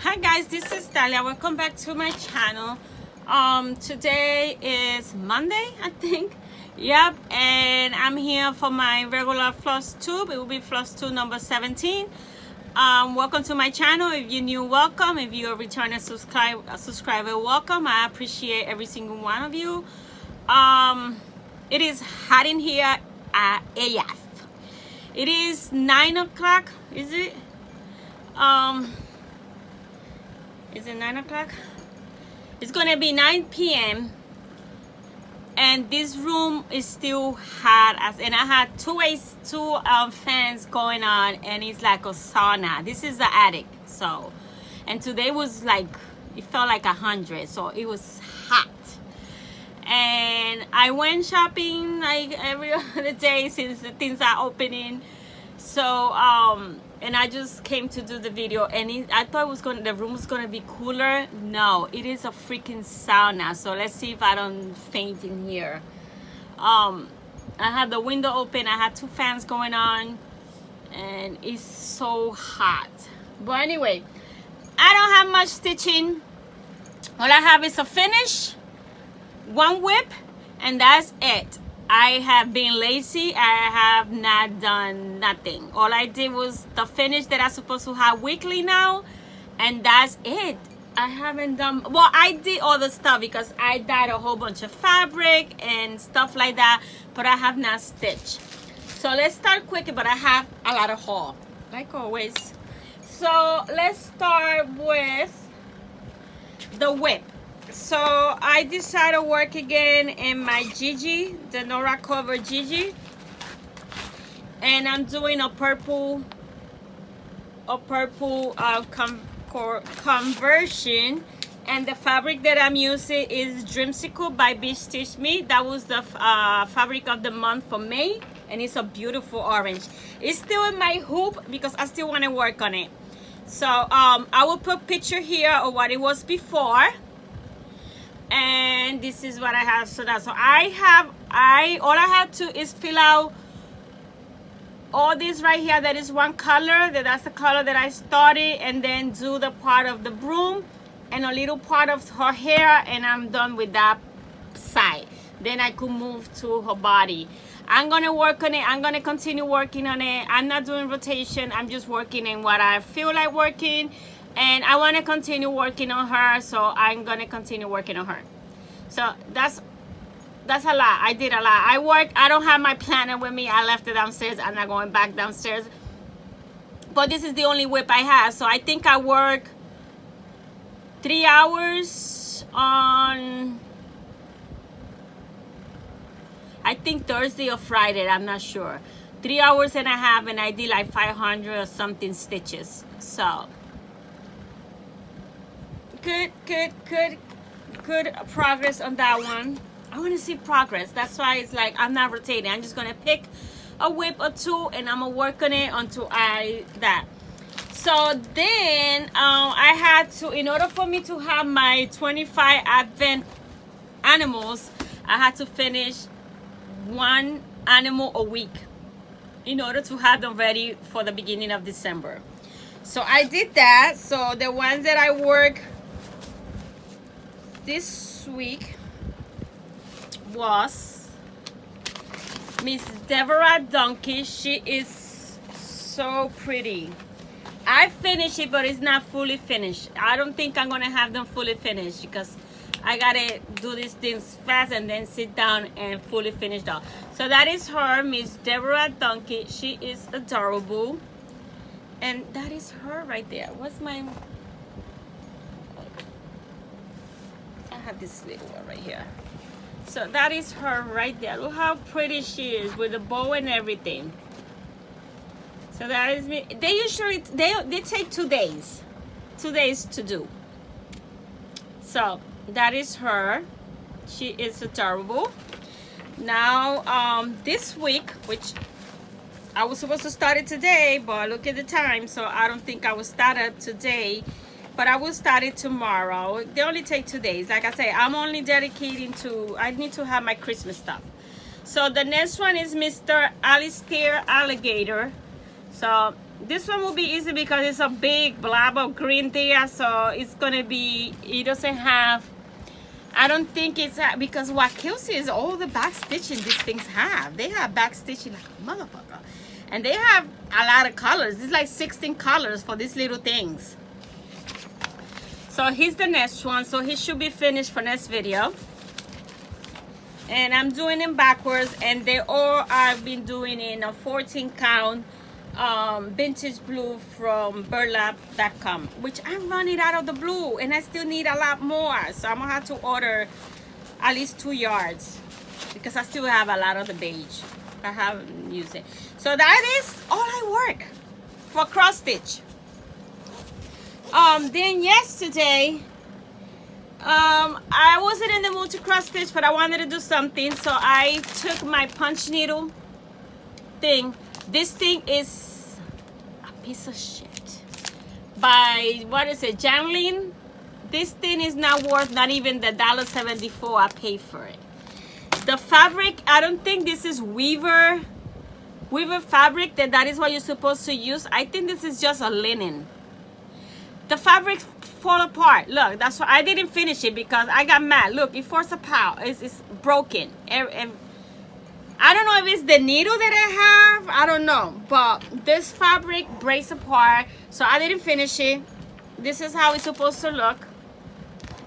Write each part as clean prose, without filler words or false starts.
Hi guys, this is Dalia. Welcome back to my channel. Today is Monday, I think. Yep, and I'm here for my regular Flosstube. It will be Flosstube number 17. Welcome to my channel. If you're new, welcome. If you're a returning subscriber, welcome. I appreciate every single one of you. It is hot in here at AF. It is 9 o'clock, is it? Is it 9 o'clock? It's gonna be 9 p.m. and this room is still hot and I had two fans going on, and it's like a sauna. This is the attic, so, and today was like, it felt like 100, so it was hot. And I went shopping like every other day since the things are opening. So and I just came to do the video, and I thought the room was gonna be cooler. No, it is a freaking sauna. So let's see if I don't faint in here. I had the window open, I had two fans going on, and it's so hot. But anyway, I don't have much stitching. All I have is a finish, one whip, and that's it. I have been lazy. I have not done nothing. All I did was the finish that I'm supposed to have weekly now, and that's it. I haven't done, well, I did all the stuff because I dyed a whole bunch of fabric and stuff like that, but I have not stitched. So let's start quick, but I have a lot of haul, like always. So let's start with the whip. So I decided to work again in my Gigi, the Nora cover Gigi, and I'm doing a purple conversion, and the fabric that I'm using is Dreamsicle by Beach Stitch Me. That was the fabric of the month for May, and it's a beautiful orange. It's still in my hoop because I still want to work on it. So I will put a picture here of what it was before. And this is what I have. So all I had to is fill out all this right here. That is one color, that's the color that I started, and then do the part of the broom and a little part of her hair, and I'm done with that side. Then I could move to her body. I'm gonna work on it. I'm gonna continue working on it. I'm not doing rotation, I'm just working in what I feel like working. And I want to continue working on her, so I'm gonna continue working on her. So that's a lot. I did a lot. I don't have my planner with me. I left it downstairs. I'm not going back downstairs. But this is the only whip I have. So I think I work 3 hours on, I think Thursday or Friday. I'm not sure. 3 hours and a half, and I did like 500 or something stitches. So good progress on that one. I want to see progress. That's why it's like I'm not rotating. I'm just gonna pick a whip or two, and I'm gonna work on it until that. So then I had to, in order for me to have my 25 advent animals, I had to finish one animal a week in order to have them ready for the beginning of December. So I did that. So the ones that I work this week was Miss Deborah Donkey. She is so pretty. I finished it, but it's not fully finished. I don't think I'm gonna have them fully finished because I gotta do these things fast and then sit down and fully finish them. So that is her, Miss Deborah Donkey. She is adorable, and that is her right there. What's my, I have this little one right here. So that is her right there. Look how pretty she is with the bow and everything. So that is me. They usually they take 2 days to do. So that is her. She is adorable. Now this week, which I was supposed to start it today, but look at the time, so I don't think I will start it today, but I will start it tomorrow. They only take 2 days. Like I say, I'm only dedicating to, I need to have my Christmas stuff. So the next one is Mr. Alistair Alligator. So this one will be easy because it's a big blob of green there, so it's gonna be, it doesn't have, I don't think it's, because what kills you is all the back stitching these things have. They have back stitching like a motherfucker. And they have a lot of colors. It's like 16 colors for these little things. So here's the next one. So he should be finished for next video. And I'm doing them backwards, and they all I've been doing in a 14 count vintage blue from burlap.com, which I'm running out of the blue and I still need a lot more, so I'm gonna have to order at least 2 yards because I still have a lot of the beige. I haven't used it. So that is all I work for cross stitch. Then yesterday I wasn't in the mood to cross stitch, but I wanted to do something, so I took my punch needle thing. This thing is a piece of shit. By, what is it, Janlin? This thing is not worth not even the $1.74 I paid for it. The fabric, I don't think this is Weaver fabric, that is what you're supposed to use. I think this is just a linen. The fabric fall apart. Look, that's why I didn't finish it because I got mad. Look, it falls apart. It's broken. I don't know if it's the needle that I have. I don't know. But this fabric breaks apart. So I didn't finish it. This is how it's supposed to look.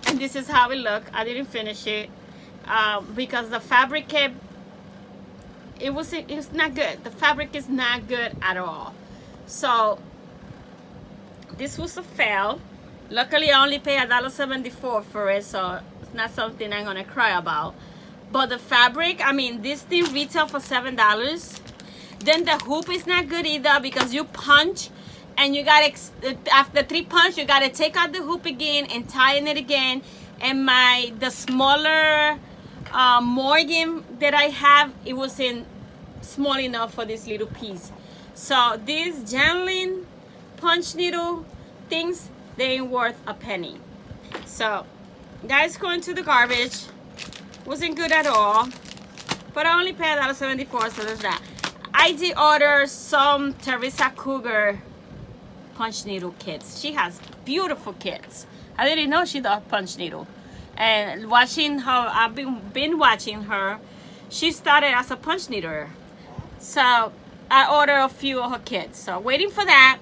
And this is how it looked. I didn't finish it. Because the fabric kept... It was not good. The fabric is not good at all. So... this was a fail. Luckily, I only paid $1.74 for it, so it's not something I'm gonna cry about. But the fabric, I mean, this thing retail for $7. Then the hoop is not good either because you punch and you gotta, after 3 punch, you gotta take out the hoop again and tighten it again. And the smaller Morgan that I have, it wasn't small enough for this little piece. So these Janlin punch needle things, they ain't worth a penny. So guys, going to the garbage. Wasn't good at all, but I only paid $1.74, so there's that. I did order some Teresa Cougar punch needle kits. She has beautiful kits. I didn't know she does punch needle, and watching her, I've been watching her. She started as a punch needler, so I ordered a few of her kits. So waiting for that.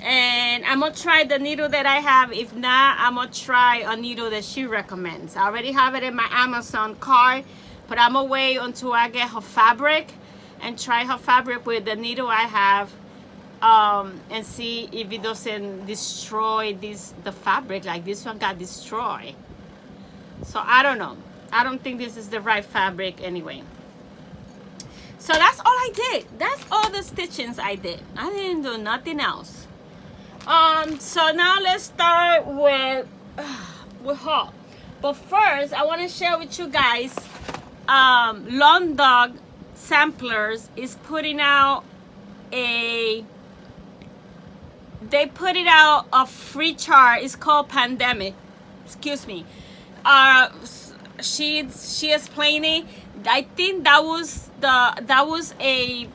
And I'm gonna try the needle that I have. If not, I'm gonna try a needle that she recommends. I already have it in my Amazon cart, but I'm gonna wait until I get her fabric and try her fabric with the needle I have, and see if it doesn't destroy the fabric like this one got destroyed. So I don't know. I don't think this is the right fabric anyway. So that's all I did. That's all the stitchings I did. I didn't do nothing else. So now let's start with haul. But first, I want to share with you guys, Lawn Dog Samplers is putting out they put it out a free chart. It's called Pandemic. Excuse me. She explained it. I think that was a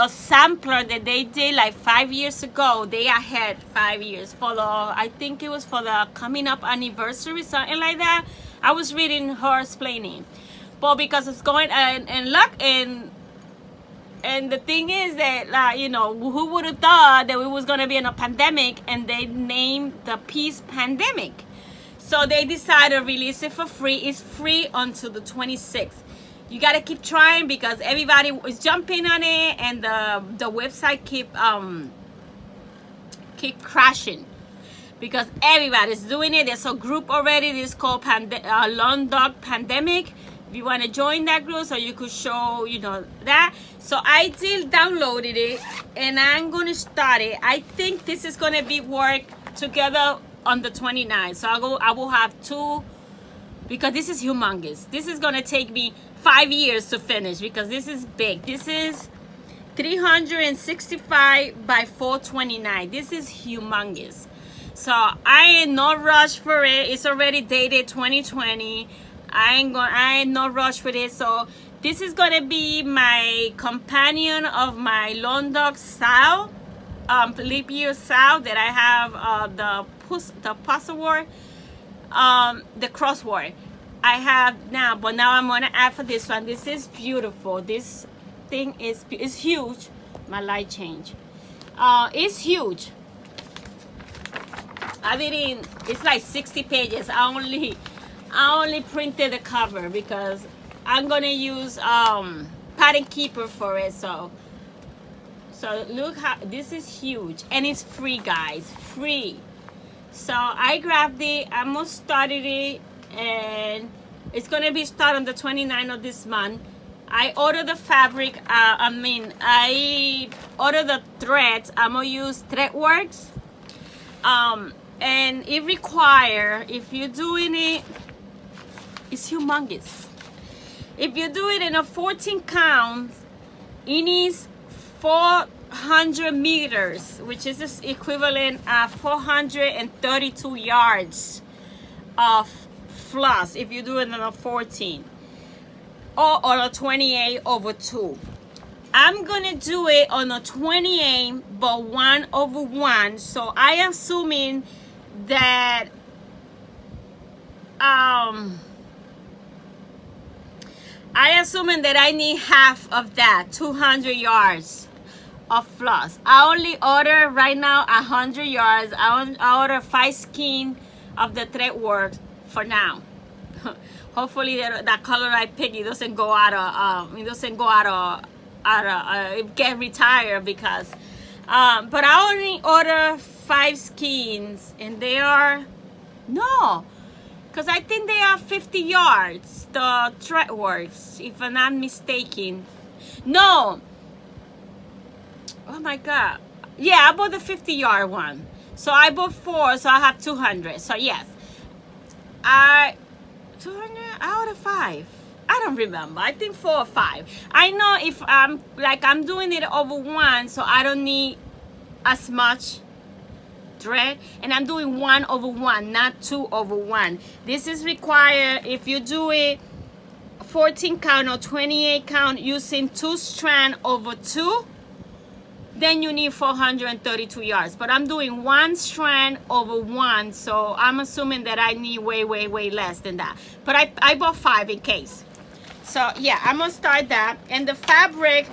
sampler that they did like 5 years ago. They had 5 years for the, I think it was for the coming up anniversary, something like that. I was reading her explaining, but because it's going and luck and the thing is that you know, who would have thought that we was gonna be in a pandemic, and they named the piece Pandemic. So they decided to release it for free. It's free until the 26th. You gotta keep trying because everybody is jumping on it, and the website keep crashing because everybody's doing it. There's a group already. It's called Lawn Dog Pandemic. If you want to join that group, so you could show, you know, that. So I did downloaded it, and I'm gonna start it. I think this is gonna be work together on the 29th. So I will have 2, because this is humongous. This is gonna take me 5 years to finish because this is big. This is 365 by 429. This is humongous. So I ain't no rush for it. It's already dated 2020. I ain't no rush for this. So this is gonna be my companion of my Lawn Dog style. leap years out that I have the password, the crossword I have now, but now I'm gonna add for this one. This is beautiful. This thing is huge. My light change. It's huge. I didn't. It's like 60 pages. I only printed the cover because I'm gonna use pattern keeper for it. So look how this is huge, and it's free, guys. Free. So I grabbed it. I almost started it, and it's gonna be start on the 29th of this month. I ordered the fabric. I ordered the threads. I'm gonna use Threadworks. And it require, if you're doing it, it's humongous. If you do it in a 14 count, it needs 400 meters, which is the equivalent of 432 yards of floss if you do it on a 14 or on a 28/2. I'm gonna do it on a 28 but 1/1. So I am assuming that I need half of that, 200 yards of floss. I only order right now 100 yards. I order 5 skein of the Threadworks for now. Hopefully that color I pick, it doesn't go out of get retired, because but I only order 5 skeins, and they are because I think they are 50 yards, the Threadworks, if I'm not mistaken. No, oh my god, yeah, I bought the 50-yard one, so I bought 4, so I have 200. So yes, 200 out of 5. I don't remember. I think 4 or 5. I know if I'm doing it over 1, so I don't need as much thread, and I'm doing 1/1, not 2/1. This is required if you do it 14 count or 28 count using 2 strand over 2. Then you need 432 yards. But I'm doing 1 strand over 1, so I'm assuming that I need way less than that. But I bought 5 in case. So yeah, I'm gonna start that. And the fabric,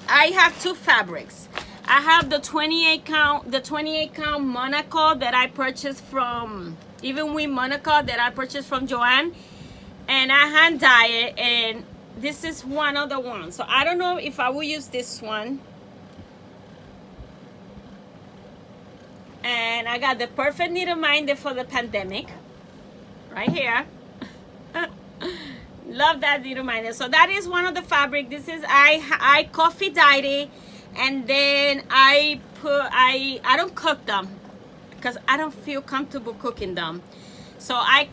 I have 2 fabrics. I have the 28 count Monaco that I purchased from Even with Monaco that I purchased from Joanne, and I hand dye it, and this is one of the ones. So I don't know if I will use this one. And I got the perfect needle minder for the pandemic right here. Love that needle minder. So that is one of the fabric. This is I coffee dyed it, and then I don't cook them because I don't feel comfortable cooking them. So I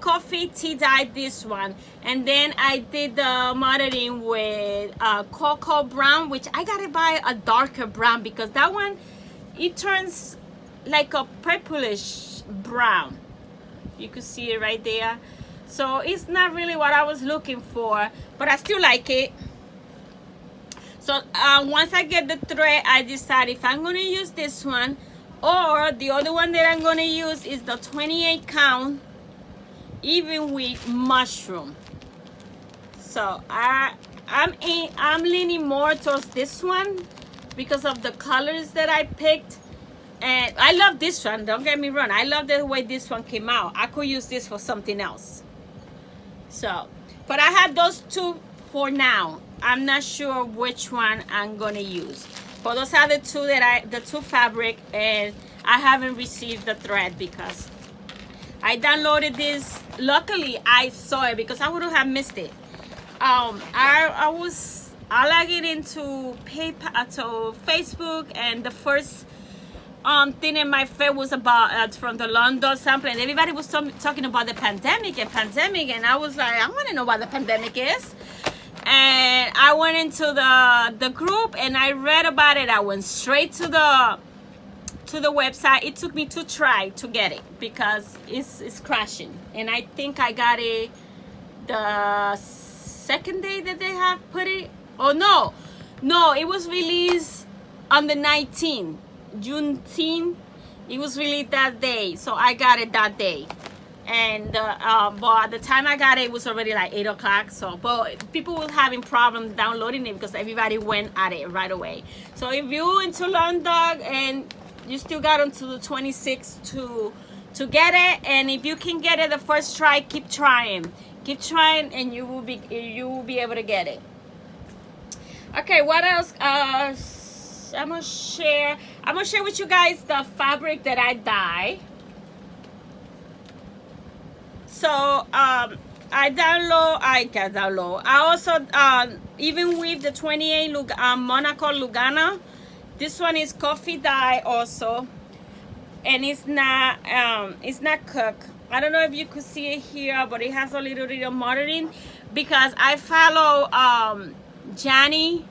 coffee tea dyed this one, and then I did the modeling with cocoa brown, which I gotta buy a darker brown because that one, it turns like a purplish brown. You can see it right there. So it's not really what I was looking for, but I still like it. So once I get the thread, I decide if I'm gonna use this one, or the other one that I'm gonna use is the 28 count, even with mushroom. So I'm leaning more towards this one because of the colors that I picked. And I love this one, don't get me wrong. I love the way this one came out. I could use this for something else. So, but I have those two for now. I'm not sure which one I'm gonna use. But those are the two that the two fabric, and I haven't received the thread because I downloaded this. Luckily, I saw it because I wouldn't have missed it. I logged into Facebook, and the first thing in my feed was about from the London sample, and everybody was talking about the pandemic, and I was like, I want to know what the pandemic is. And I went into the group and I read about it. I went straight to the website. It took me 2 tries to get it because it's crashing, and I think I got it the second day that they have put it. Oh no, it was released on the 19th, Juneteenth. It was released that day, so I got it that day. And but at the time I got it, it was already like 8 o'clock. So, but people were having problems downloading it because everybody went at it right away. So if you're into Lawn Dog and you still got until the 26th to get it, and if you can get it the first try, keep trying, and you will be able to get it. Okay, what else? I'm gonna share with you guys the fabric that I dye. So I also even with the 28 Monaco Lugana, this one is coffee dye also, and it's not cooked. I don't know if you could see it here, but it has a little modeling because I follow Johnny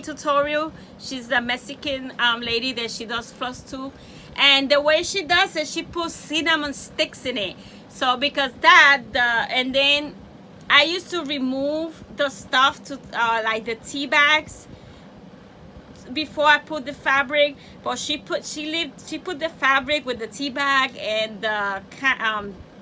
tutorial. She's a Mexican lady that she does Flosstube, and the way she does it, she puts cinnamon sticks in it. So because and then I used to remove the stuff to like the tea bags before I put the fabric, but she put the fabric with the tea bag and the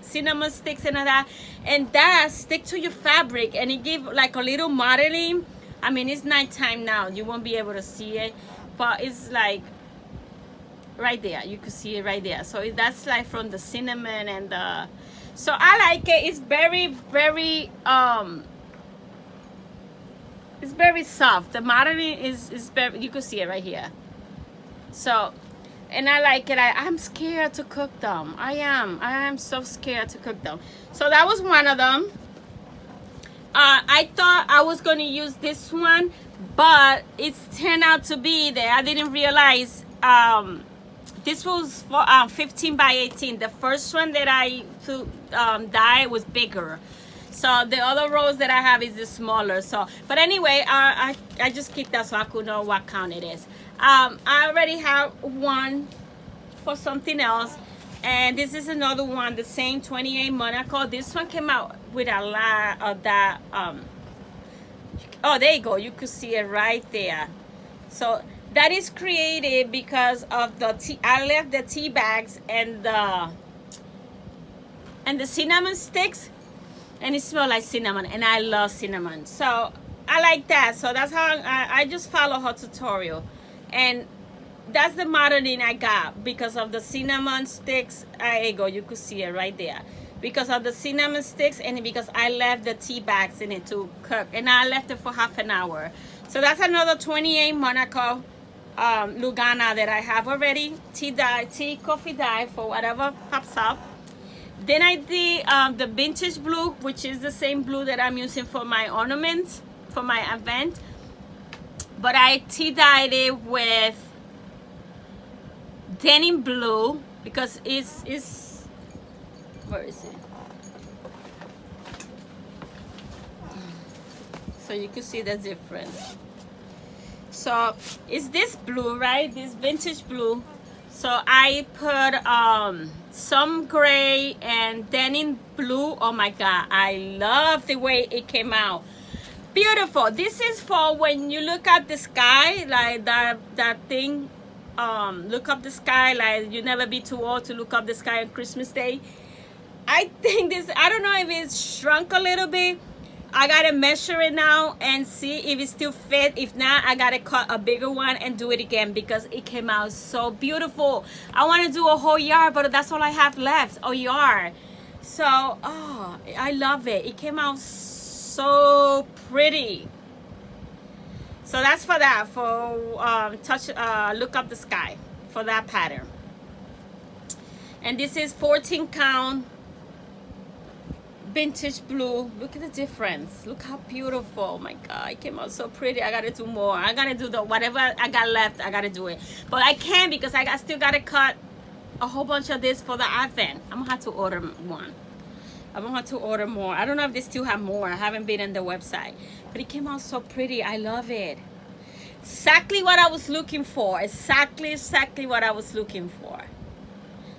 cinnamon sticks and all that, and that stick to your fabric, and it give like a little modeling. I mean, it's nighttime now, you won't be able to see it, but it's like right there, you can see it right there. So that's like from the cinnamon and the, so I like it. It's very it's very soft. The modeling is very, you can see it right here. So, and I like it. I'm scared to cook them. I am so scared to cook them. So that was one of them. I thought I was going to use this one, but it's turned out to be that I didn't realize this was for 15 by 18. The first one that I dye was bigger, so the other rows that I have is the smaller. So, but anyway, I just keep that so I could know what count it is. I already have one for something else, and this is another one, the same 28 Monaco. This one came out with a lot of that. Oh, there you go. You could see it right there. So that is created because of the tea. I left the tea bags and the cinnamon sticks, and it smells like cinnamon, and I love cinnamon, so I like that. So that's how I just follow her tutorial, and that's the modeling I got because of the cinnamon sticks. There you go, you could see it right there, because of the cinnamon sticks, and because I left the tea bags in it to cook, and I left it for half an hour. So that's another 28 Monaco Lugana that I have already. Tea coffee dye for whatever pops up. Then I did the vintage blue, which is the same blue that I'm using for my ornaments for my event, but I tea dyed it with denim blue because it's where is it? So you can see the difference. So it's this blue, right? This vintage blue. So I put some gray and denim blue. Oh my God, I love the way it came out. Beautiful. This is for when you look at the sky, like that thing. Look up the sky, like you never be too old to look up the sky on Christmas Day. I think this, I don't know if it's shrunk a little bit. I gotta measure it now and see if it still fit. If not, I gotta cut a bigger one and do it again because it came out so beautiful. I want to do a whole yard, but that's all I have left, a yard. So, oh, I love it. It came out so pretty. So that's for that, for look up the sky, for that pattern. And this is 14 count vintage blue. Look at the difference. Look how beautiful. Oh my God, it came out so pretty. I gotta do more. I gotta do the whatever I got left, I gotta do it, but I can't because I still gotta cut a whole bunch of this for the advent. I'm gonna have to order one. I'm gonna have to order more. I don't know if they still have more. I haven't been on the website, but it came out so pretty. I love it. Exactly what I was looking for. Exactly what I was looking for.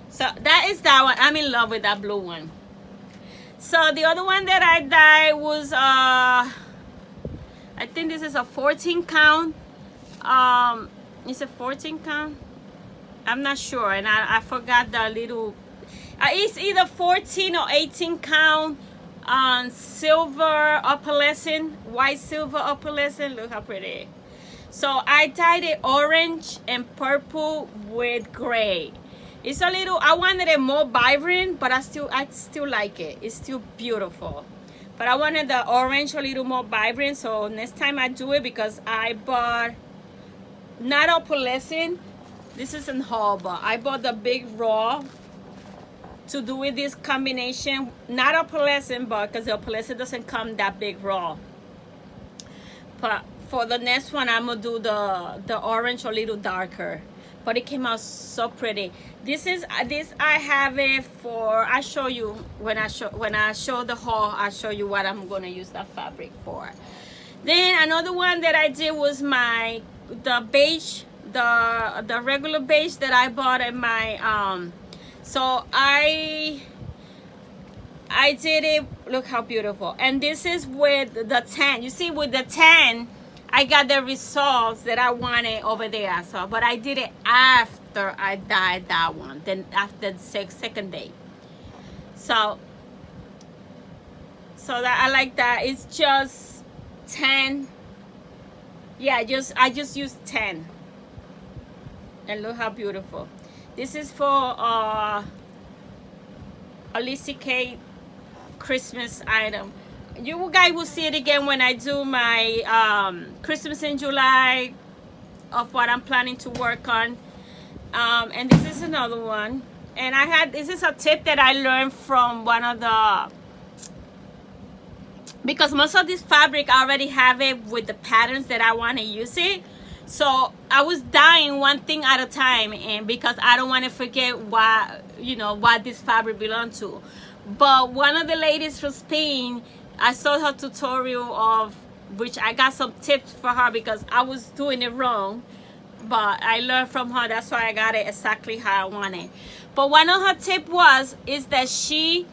So that is that one. I'm in love with that blue one. So the other one that I dyed was I think this is a 14 count It's a 14 count. I'm not sure, and I forgot the little. It's either 14 or 18 count on silver opalescent, white silver opalescent. Look how pretty. So I dyed it orange and purple with gray. It's a little, I wanted it more vibrant, but I still like it. It's still beautiful. But I wanted the orange a little more vibrant, so next time I do it, because I bought, not opalescent, this isn't haul, but I bought the big raw to do with this combination. Not opalescent, but because the opalescent doesn't come that big raw. But for the next one, I'm gonna do the orange a little darker. But it came out so pretty. This I have it for. I show you when I show the haul. I show you what I'm gonna use that fabric for. Then another one that I did was the beige, the regular beige that I bought in my So I did it. Look how beautiful. And this is with the tan. You see, with the tan, I got the results that I wanted over there. So, but I did it after I dyed that one. Then after the second day. So that I like that. It's just 10. Yeah, I just used 10. And look how beautiful. This is for Alicia Kate Christmas item. You guys will see it again when I do my Christmas in July of what I'm planning to work on. And this is another one. And this is a tip that I learned from one of the, because most of this fabric I already have it with the patterns that I want to use it. So I was dyeing one thing at a time, and because I don't want to forget what this fabric belongs to. But one of the ladies from Spain, I saw her tutorial of which I got some tips for her because I was doing it wrong. But I learned from her, that's why I got it exactly how I want it. But one of her tip is that she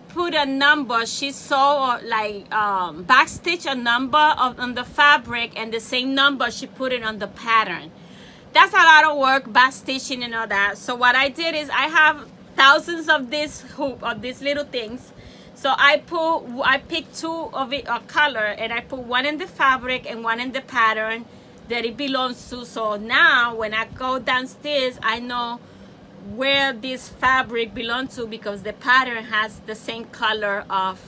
put a number. She saw like backstitch a number on the fabric, and the same number she put it on the pattern. That's a lot of work, backstitching and all that. So what I did is I have thousands of these little things. So I picked two of it a color, and I put one in the fabric and one in the pattern that it belongs to. So now when I go downstairs, I know where this fabric belongs to because the pattern has the same color of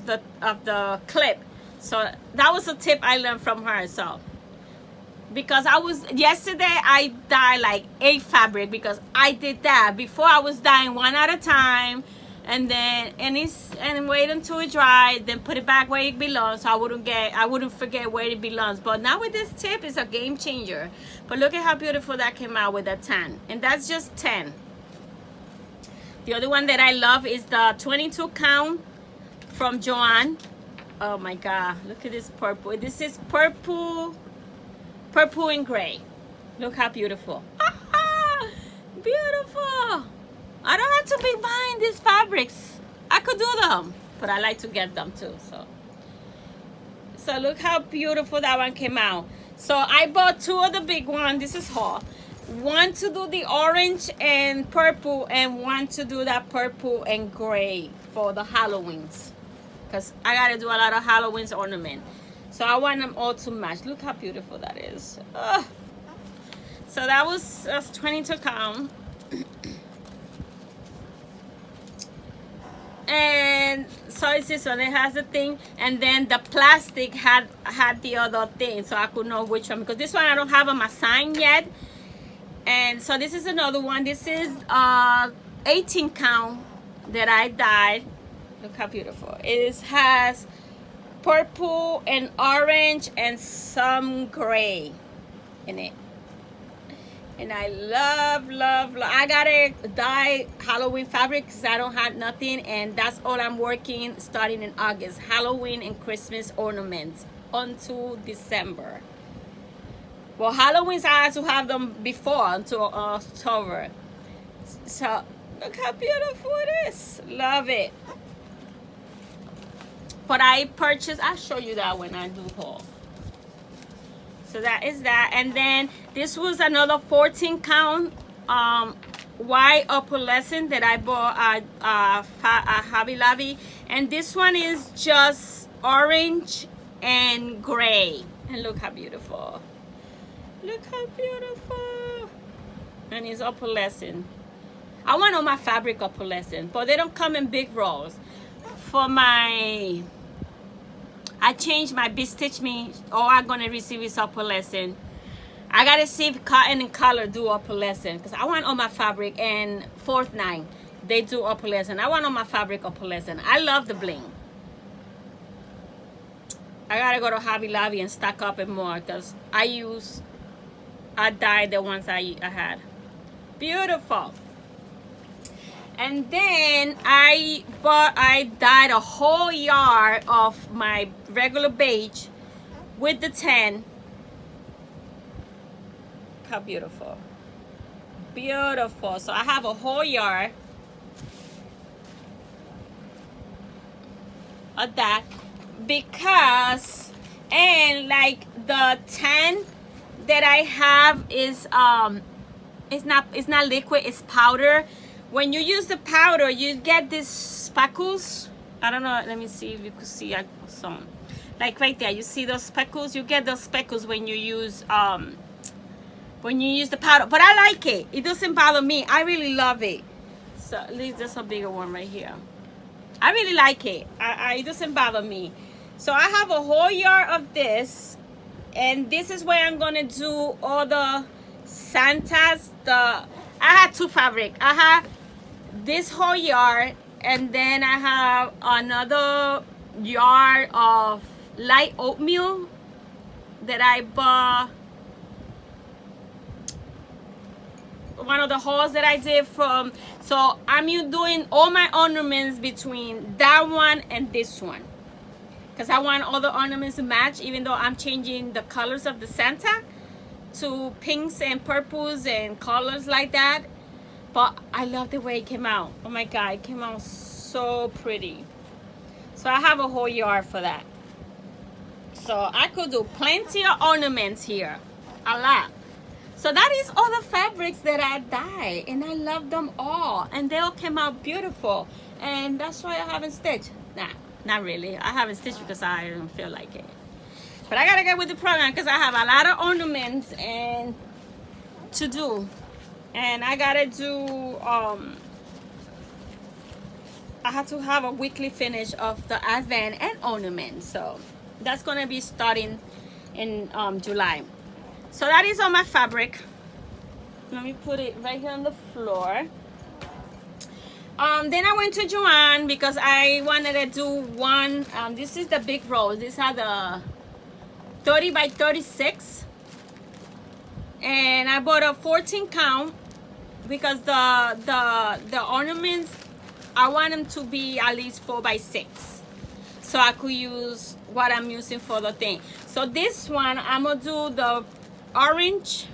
the clip. So that was a tip I learned from her. So because yesterday I dyed like 8 fabric because I did that. Before I was dyeing one at a time, and wait until it dries, then put it back where it belongs, so I wouldn't forget where it belongs. But now with this tip, it's a game changer. But look at how beautiful that came out with that 10, and that's just 10. The other one that I love is the 22 count from Joanne. Oh my God, look at this purple. This is purple and gray. Look how beautiful. Beautiful. I don't have to be buying these fabrics. I could do them, but I like to get them too. So look how beautiful that one came out. So I bought 2 of the big ones. This is haul. One to do the orange and purple, and one to do that purple and gray for the Halloweens, because I gotta do a lot of Halloween's ornament. So I want them all to match. Look how beautiful that is. So that's 22 count. And so it's this one. It has the thing, and then the plastic had the other thing, so I could know which one, because this one I don't have on my sign yet. And so this is another one. This is 18 count that I dyed. Look how beautiful. It has purple and orange and some gray in it. And I love. I gotta dye Halloween fabric because I don't have nothing, and that's all I'm working starting in August. Halloween and Christmas ornaments until December. Well, Halloween's I had to have them before until October. So look how beautiful it is. Love it. But I purchased, I'll show you that when I do haul. So that is that. And then this was another 14 count white opalescent that I bought at Hobby Lobby. And this one is just orange and gray. And look how beautiful. Look how beautiful. And it's opalescent. I want all my fabric opalescent, but they don't come in big rolls. For my, I changed my Stitch Me. All I'm gonna receive is opalescent. I gotta see if Cotton and Color do opalescent, because I want all my fabric, and Fourth Nine, they do opalescent. I want all my fabric opalescent. I love the bling. I gotta go to Hobby Lobby and stock up and more, because I dyed the ones I had. Beautiful. And then I dyed a whole yard of my regular beige with the tan. How beautiful. Beautiful. So I have a whole yard of that, because, and like the tan that I have is it's not liquid, it's powder. When you use the powder, you get these speckles. I don't know, let me see if you can see some. Like right there, you see those speckles? You get those speckles when you use the powder. But I like it. It doesn't bother me. I really love it. So at least there's a bigger one right here. I really like it. It doesn't bother me. So I have a whole yard of this. And this is where I'm gonna do all the Santas. I had two fabric. I have this whole yard, and then I have another yard of light oatmeal that I bought. One of the hauls that I did from. So I'm doing all my ornaments between that one and this one, because I want all the ornaments to match, even though I'm changing the colors of the Santa to pinks and purples and colors like that. But I love the way it came out. Oh my God, it came out so pretty. So I have a whole yard for that. So I could do plenty of ornaments here. A lot. So that is all the fabrics that I dyed, and I love them all. And they all came out beautiful. And that's why I haven't stitched. Nah, not really. I haven't stitched because I don't feel like it. But I gotta get with the program, because I have a lot of ornaments and to do. And I gotta do, I have to have a weekly finish of the advent and ornament. So that's gonna be starting in July. So that is all my fabric. Let me put it right here on the floor. Then I went to Joann because I wanted to do one. This is the big rolls. These are the 30 by 36. And I bought a 14 count because the ornaments, I want them to be at least 4 by 6. So I could use what I'm using for the thing. So this one, I'm gonna do the orange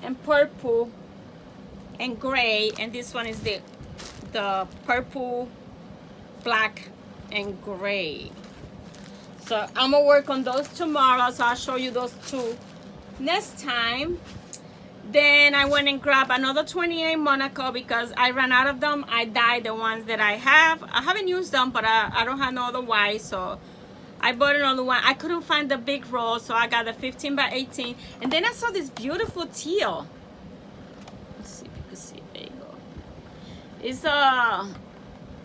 and purple and gray, and this one is the purple, black, and gray. So I'm gonna work on those tomorrow, so I'll show you those two next time. Then I went and grabbed another 28 Monaco because I ran out of them. I dyed the ones that I have. I haven't used them, but I don't have no other white, so I bought another one. I couldn't find the big roll, so I got the 15 by 18. And then I saw this beautiful teal. Let's see if you can see. There you go.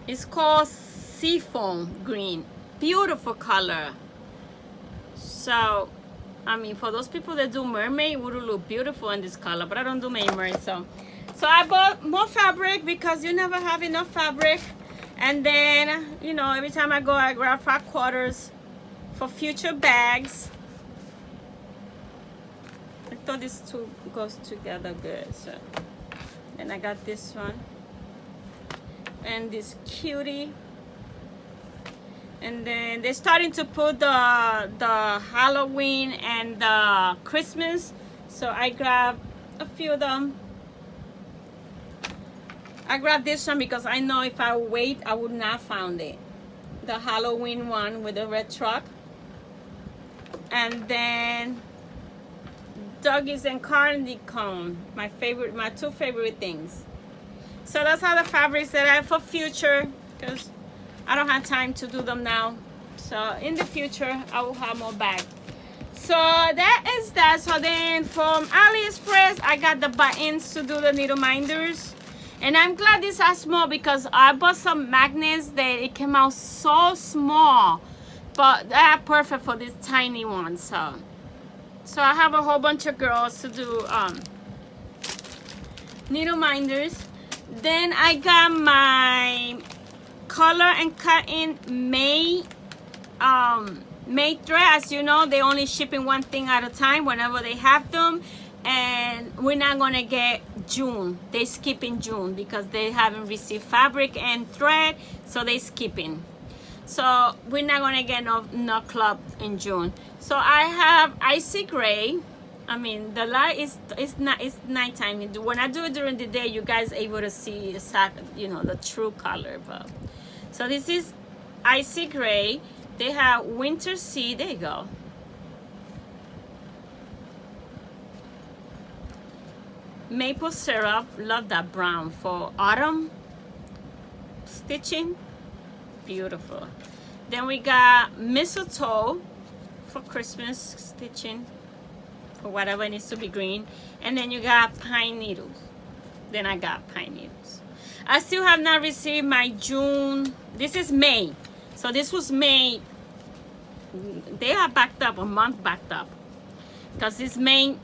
It's called Seafoam Green. Beautiful color. So, I mean, for those people that do mermaid, it would look beautiful in this color, but I don't do mermaid, so I bought more fabric because you never have enough fabric. And then, you know, every time I go, I grab 5/4 for future bags. I thought this two goes together good, so then I got this one and this cutie. And then they're starting to put the Halloween and the Christmas, so I grabbed a few of them. I grabbed this one because I know if I wait, I would not find it. The Halloween one with the red truck. And then doggies and candy cone. My two favorite things. So that's all the fabrics that I have for future, because I don't have time to do them now. So in the future, I will have more bags. So that is that. So then from AliExpress, I got the buttons to do the needle minders. And I'm glad these are small because I bought some magnets that it came out so small. But they're perfect for this tiny one. So I have a whole bunch of girls to do needle minders. Then I got my color and cutting May thread. As you know, they only shipping one thing at a time whenever they have them, and we're not gonna get June. They skipping June because they haven't received fabric and thread, so they skipping. So we're not gonna get no club in June. So I have icy gray. I mean, the light is it's nighttime. When I do it during the day, you guys are able to see the true color. But so this is icy gray. They have winter sea. There you go. Maple syrup. Love that brown for autumn stitching. Beautiful. Then we got mistletoe for Christmas stitching. For whatever needs to be green. And then you got pine needles. Then I got pine needles. I still have not received my June. This is May. So this was May. They are backed up, a month backed up. Because it's May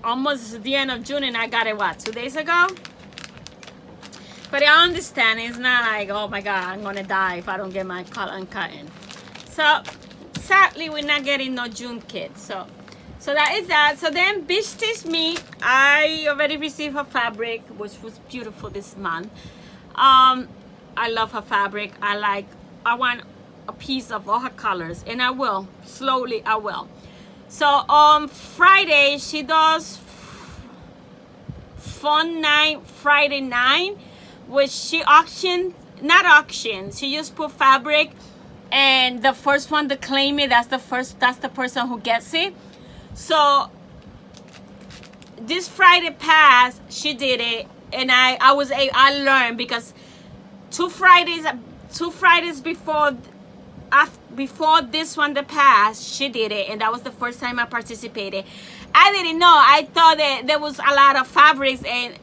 almost the end of June, and I got it, what, 2 days ago? But I understand. It's not like, oh my God, I'm going to die if I don't get my color and cutting. So sadly, we're not getting no June kit. So that is that. So then Beach Stitch Me, I already received her fabric, which was beautiful this month. I love her fabric. I want a piece of all her colors, and I will. Slowly, I will. So on Friday, she does Fun Night Friday night, which she auctioned, not auctioned. She just put fabric, and the first one to claim it, that's the person who gets it. So this Friday past, she did it, and I learned because two Fridays before this one that passed, she did it, and that was the first time I participated. I didn't know. I thought that there was a lot of fabrics, and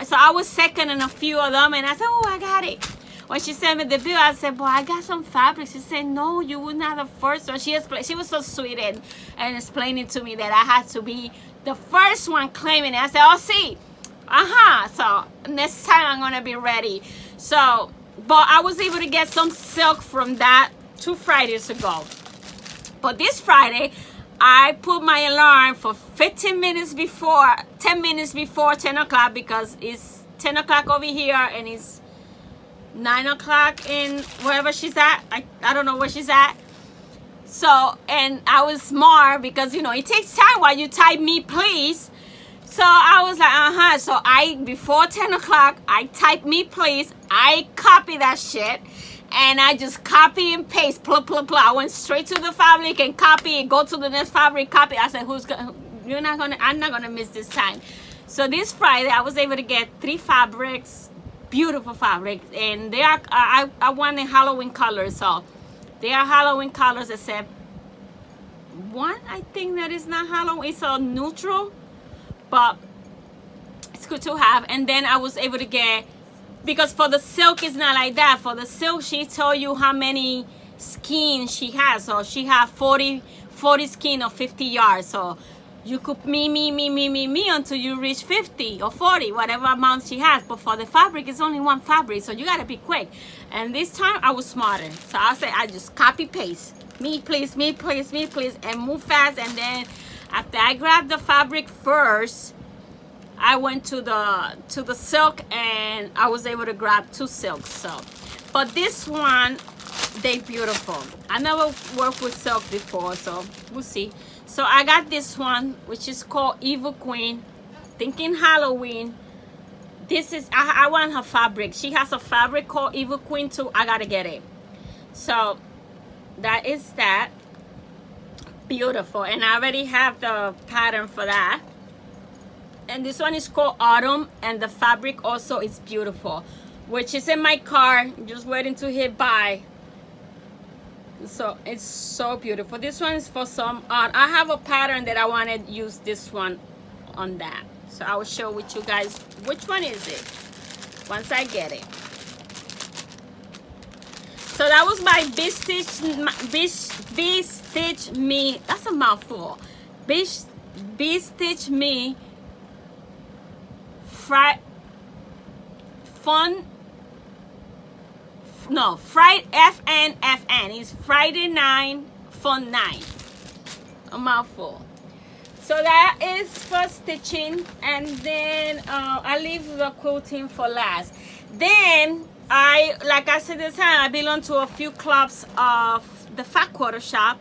so I was second in a few of them, and I said, oh, I got it. When she sent me the bill, I said, boy, I got some fabric. She said, no, you were not the first one. She was so sweet and explaining to me that I had to be the first one claiming it. I said, oh, see, so next time I'm gonna be ready. So, but I was able to get some silk from that 2 Fridays ago. But this Friday, I put my alarm for 10 minutes before 10 o'clock, because it's 10 o'clock over here and it's 9 o'clock in wherever she's at. I don't know where she's at. So, and I was smart because, it takes time while you type me please. So I was like, So before 10 o'clock, I type me please. I copy that shit. And I just copy and paste, I went straight to the fabric and copy, go to the next fabric, copy. I said, I'm not gonna miss this time. So this Friday, I was able to get 3 fabrics, beautiful fabrics, and they are, I wanted Halloween colors, so they are Halloween colors, except one, I think that is not Halloween, it's a neutral, but it's good to have. And then I was able to get, because for the silk, it's not like that. For the silk, she told you how many skein she has. So she has 40 skein or 50 yards. So you could me until you reach 50 or 40, whatever amount she has. But for the fabric, it's only one fabric. So you got to be quick. And this time, I was smarter. So I said, I just copy paste. Me please, and move fast. And then after I grabbed the fabric first, I went to the silk, and I was able to grab 2 silks. So, but this one, they beautiful. I never worked with silk before, so we'll see. So I got this one, which is called Evil Queen. Thinking Halloween. This is, I want her fabric. She has a fabric called Evil Queen too. I gotta get it. So that is that. Beautiful. And I already have the pattern for that. And this one is called Autumn, and the fabric also is beautiful, which is in my car, just waiting to hit buy. So it's so beautiful. This one is for some art. I have a pattern that I want to use this one on that, so I will show with you guys which one is it once I get it. So that was my Stitch Me, that's a mouthful, Stitch Me Friday FNFN is Friday 9 Fun 9, a mouthful. So that is for stitching, and then I leave the quilting for last. Then like I said this time, I belong to a few clubs of the Fat Quarter Shop.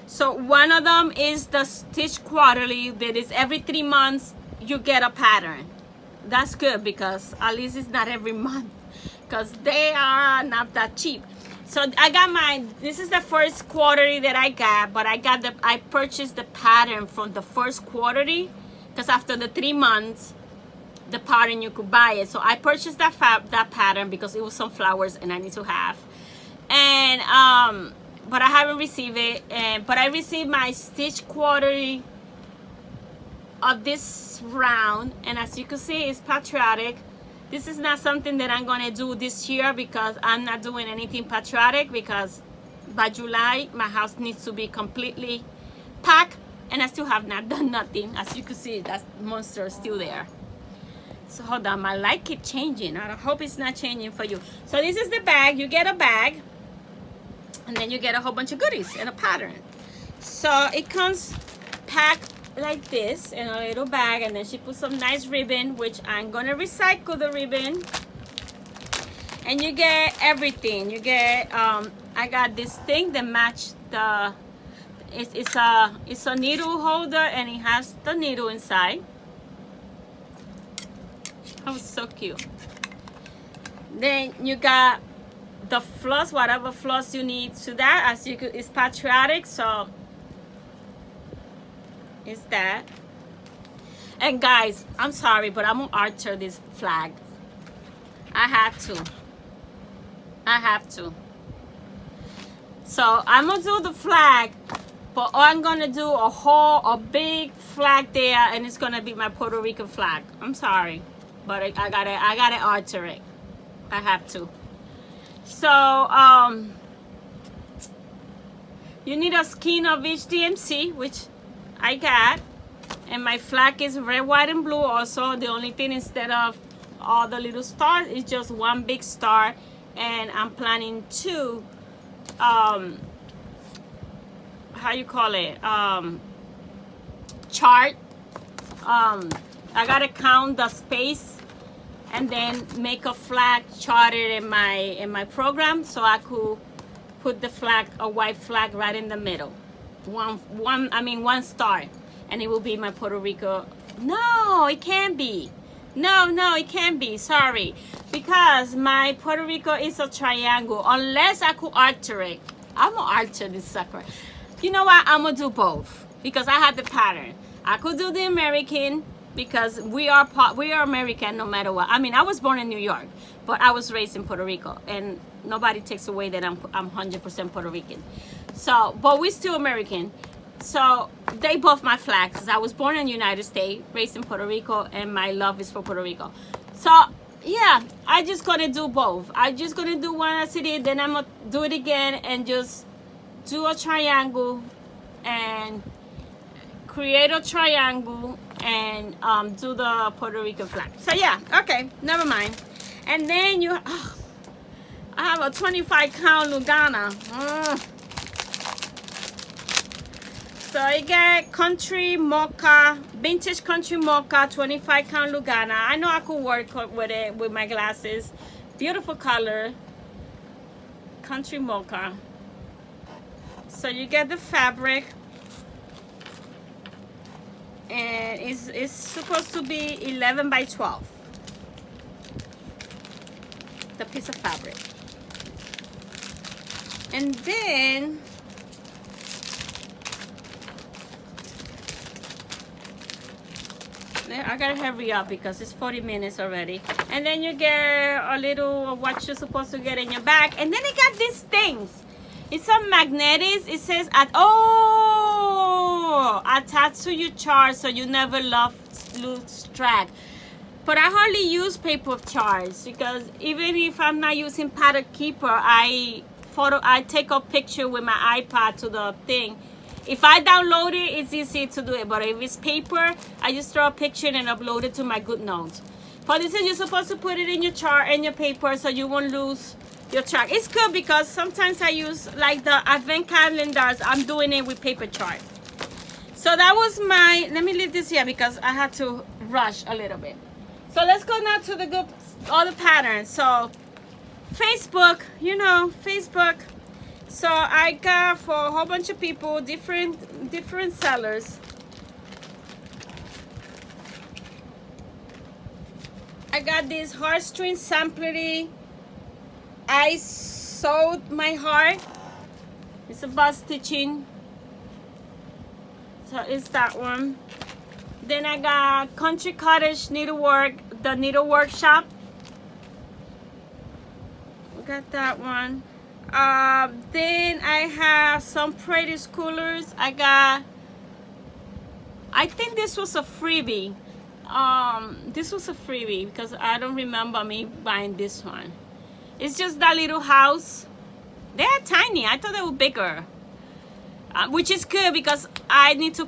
So one of them is the Stitch Quarterly, that is every 3 months you get a pattern. That's good, because at least it's not every month, because they are not that cheap. So I got this is the first quarterly that I got, but I purchased the pattern from the first quarterly, because after the 3 months the pattern you could buy it. So I purchased that pattern because it was some flowers and I need to have, and but I haven't received it. But I received my Stitch Quarterly of this round, and as you can see, it's patriotic. This is not something that I'm gonna do this year, because I'm not doing anything patriotic, because by July my house needs to be completely packed, and I still have not done nothing. As you can see, that monster is still there. So hold on, my light keep changing. I hope it's not changing for you. So this is the bag. You get a bag, and then you get a whole bunch of goodies and a pattern. So it comes packed like this in a little bag, and then she put some nice ribbon, which I'm gonna recycle the ribbon. And you get everything. You get I got this thing that matched the it's a needle holder, and it has the needle inside. Oh, so cute. Then you got the floss, whatever floss you need to that. As you could, it's patriotic, so it's that. And guys, I'm sorry, but I'm gonna alter this flag. I have to. So I'm gonna do the flag, but I'm gonna do a big flag there, and it's gonna be my Puerto Rican flag. I'm sorry, but I gotta alter it. I have to. So you need a skein of each DMC, which I got, and my flag is red, white, and blue. Also, the only thing, instead of all the little stars, is just one big star, and I'm planning to how you call it, chart. I gotta count the space and then make a flag charted in my program, so I could put the flag, a white flag, right in the middle. One star, and it will be my Puerto Rico. No, it can't be. No, it can't be. Sorry, because my Puerto Rico is a triangle. Unless I could alter it. I'm gonna alter this sucker. You know what? I'm gonna do both, because I had the pattern. I could do the American, because we are American no matter what. I mean, I was born in New York, but I was raised in Puerto Rico, and nobody takes away that I'm 100% Puerto Rican. So, but we're still American. So they both my flags, 'cause I was born in the United States, raised in Puerto Rico, and my love is for Puerto Rico. So yeah, I just gonna do both. I just gonna do one as it is, then I'm gonna do it again and just do a triangle and create a triangle and do the Puerto Rican flag. So yeah, okay, never mind. And then I have a 25-count Lugana. So I get Country Mocha, Vintage Country Mocha, 25-count Lugana. I know I could work with it with my glasses. Beautiful color. Country Mocha. So you get the fabric. And it's supposed to be 11 by 12. The piece of fabric. And then I gotta hurry up because it's 40 minutes already. And then you get a little of what you're supposed to get in your bag. And then it got these things. It's some magnetics. It says attached to your chart so you never lose track. But I hardly use paper charts because even if I'm not using pattern keeper, I take a picture with my iPad to the thing. If I download it, it's easy to do it. But if it's paper, I just throw a picture and upload it to my GoodNotes. But this is, you're supposed to put it in your chart and your paper so you won't lose your track. It's good because sometimes I use like the advent calendars. I'm doing it with paper chart. So that was my, let me leave this here because I had to rush a little bit. So let's go now to the other patterns. So Facebook, you know, Facebook. So I got for a whole bunch of people, different sellers. I got this heartstring samplery. I sewed my heart. It's about stitching. So it's that one. Then I got Country Cottage Needlework, the Needle Workshop. Got that one. Then I have some pretty schoolers. I think this was a freebie. This was a freebie because I don't remember me buying this one. It's just that little house. They are tiny. I thought they were bigger. Which is good because I need to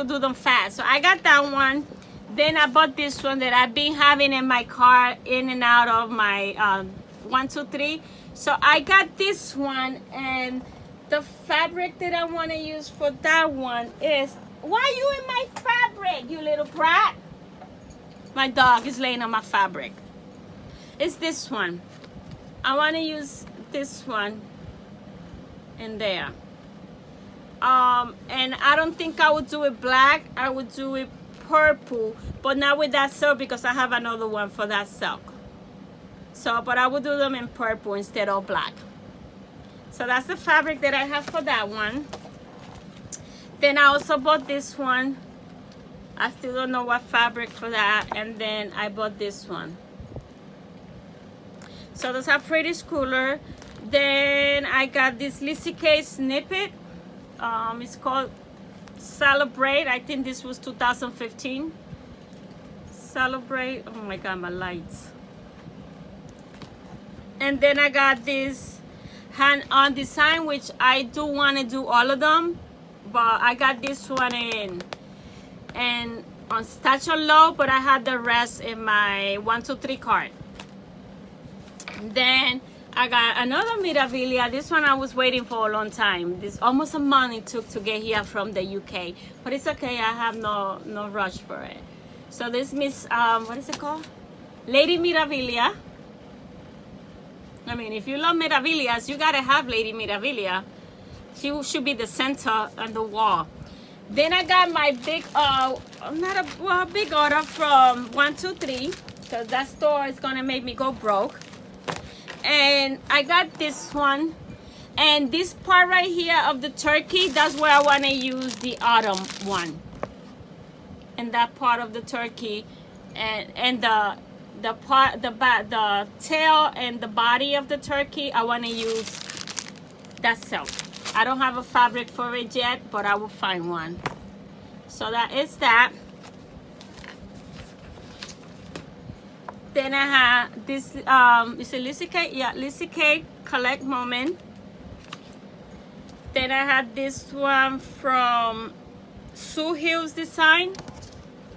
do them fast. So I got that one. Then I bought this one that I've been having in my car in and out of my 1, 2, 3. So I got this one, and the fabric that I want to use for that one is, why are you in my fabric, you little brat? My dog is laying on my fabric. It's this one. I want to use this one in there. And I don't think I would do it black. I would do it purple, but not with that silk because I have another one for that silk. So, but I would do them in purple instead of black. So that's the fabric that I have for that one. Then I also bought this one. I still don't know what fabric for that. And then I bought this one. So those are pretty schooler. Then I got this Lizzie K snippet. It's called Celebrate. I think this was 2015. Celebrate. Oh my God, my lights. And then I got this hand-on design, which I do want to do all of them, but I got this one in and on Stash on Low, but I had the rest in my 1, 2, 3 card. Then I got another Mirabilia. This one I was waiting for a long time. This almost a month it took to get here from the UK, but it's okay. I have no rush for it. So this Miss what is it called? Lady Mirabilia. I mean, if you love Miravillas, you gotta have Lady Mirabilia. She should be the center on the wall. Then I got my big big order from 1, 2, 3, because that store is gonna make me go broke. And I got this one, and this part right here of the turkey, that's where I want to use the autumn one. And that part of the turkey, and the tail and the body of the turkey, I want to use that silk. I don't have a fabric for it yet, but I will find one. So that is that. Then I have this, is it Lizzie K? Yeah, Lizzie K Collect Moment. Then I had this one from Sue Hill's design.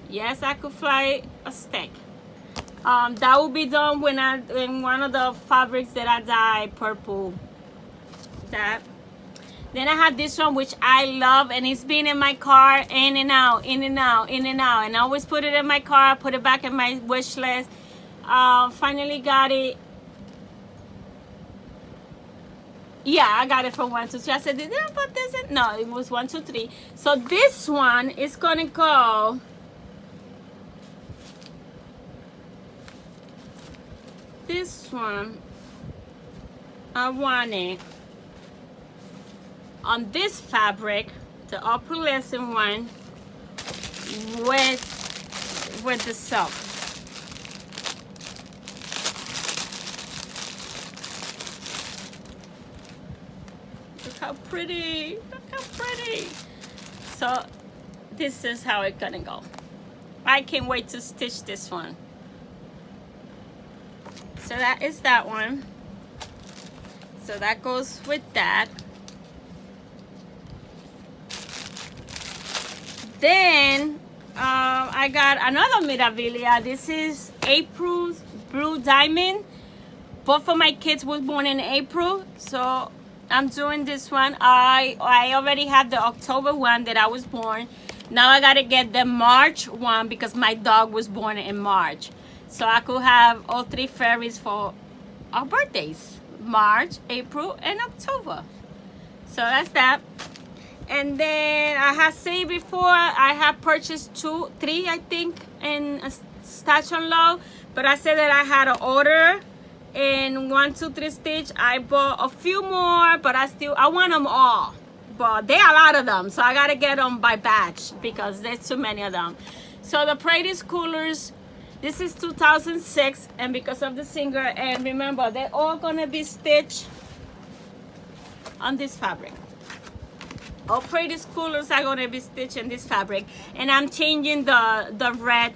Yes, I could fly a steak. That will be done when in one of the fabrics that I dye purple. That. Then I have this one, which I love, and it's been in my car, in and out, in and out, in and out. And I always put it in my car, put it back in my wish list. Finally got it. Yeah, I got it from 1, 2, 3. I said, did I put this in? No, it was 1, 2, 3. So this one is gonna go. This one, I want it on this fabric, the opalescent one, with with the silk. Look how pretty. Look how pretty. So this is how it's gonna go. I can't wait to stitch this one. So that is that one. So that goes with that. Then I got another Mirabilia. This is April's Blue Diamond. Both of my kids was born in April, so I'm doing this one. I already had the October one that I was born. Now I gotta get the March one because my dog was born in March. So I could have all three fairies for our birthdays. March, April, and October. So that's that. And then I had said before, I have purchased three, I think, in Stash Unload. But I said that I had an order in 1, 2, 3 stitch. I bought a few more, but I want them all. But there are a lot of them, so I gotta get them by batch because there's too many of them. So the Prettiest Coolers, this is 2006, and because of the singer, and remember, they're all gonna be stitched on this fabric. All Prettiest Coolers are gonna be stitched in this fabric, and I'm changing the red,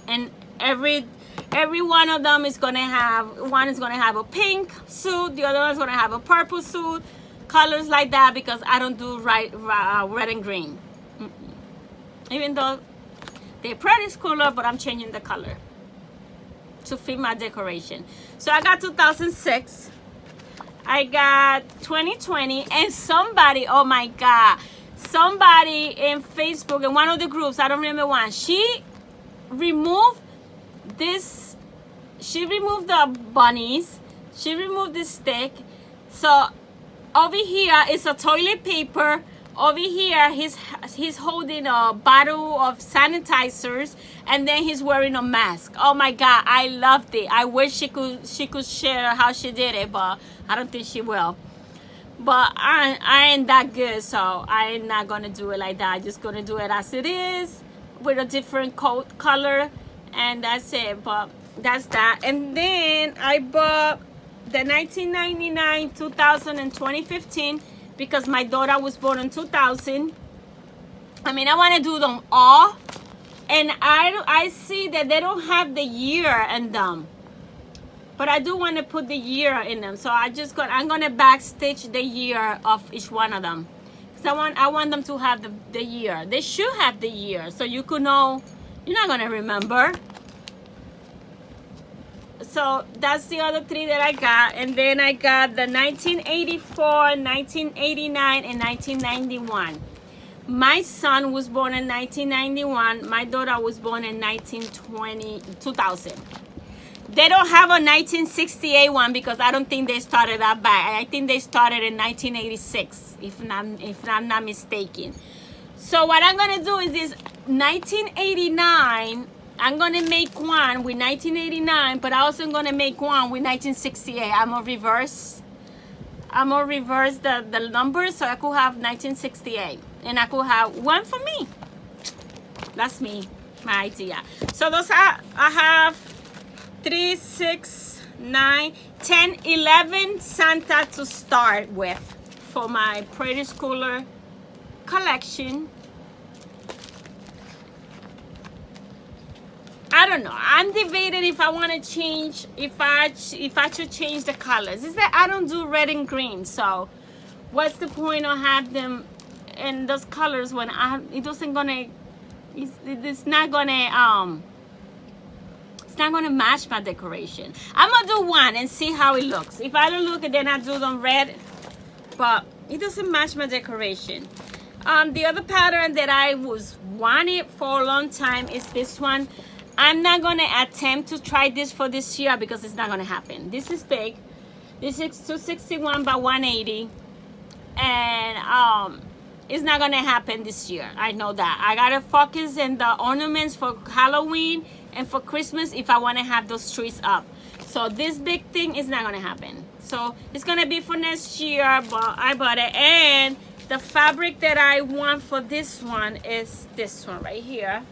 and every one of them is gonna have, one is gonna have a pink suit, the other one's gonna have a purple suit, colors like that, because I don't do red and green. Even though they're Prettiest Cooler, but I'm changing the color to fit my decoration. So I got 2006. I got 2020, and somebody, oh my God, somebody in Facebook, in one of the groups, I don't remember one, she removed this, she removed the bunnies, she removed the stick. So over here is a toilet paper. Over here, he's holding a bottle of sanitizers, and then he's wearing a mask. Oh my God, I loved it. I wish she could share how she did it, but I don't think she will. But I ain't that good, so I ain't not gonna do it like that. I'm just gonna do it as it is with a different coat color, and that's it. But that's that. And then I bought the 1999, 2000, and 2015. Because my daughter was born in 2000. I mean, I want to do them all. And I see that they don't have the year in them. But I do want to put the year in them. So I'm going to back stitch the year of each one of them. Because I want them to have the year. They should have the year. So you could know, you're not going to remember. So that's the other three that I got. And then I got the 1984, 1989, and 1991. My son was born in 1991. My daughter was born in 2000. They don't have a 1968 one because I don't think they started that back. I think they started in 1986, if I'm not mistaken. So what I'm going to do is this 1989... I'm going to make one with 1989, but I also going to make one with 1968. I'm going to reverse the numbers so I could have 1968. And I could have one for me. That's me, my idea. So those are, I have 3, 6, 9, 10, 11 Santa to start with for my Prettiest Cooler collection. I don't know. I'm debating if I want to change, if I should change the colors. Is that I don't do red and green, so what's the point of have them in those colors when it's not gonna match my decoration. I'm gonna do one and see how it looks. If I don't look, then I do them red, but it doesn't match my decoration. The other pattern that I was wanted for a long time is this one. I'm not going to attempt to try this for this year because it's not going to happen. This is big. This is 261 by 180. And it's not going to happen this year. I know that. I got to focus in the ornaments for Halloween and for Christmas if I want to have those trees up. So this big thing is not going to happen. So it's going to be for next year, but I bought it. And the fabric that I want for this one is this one right here.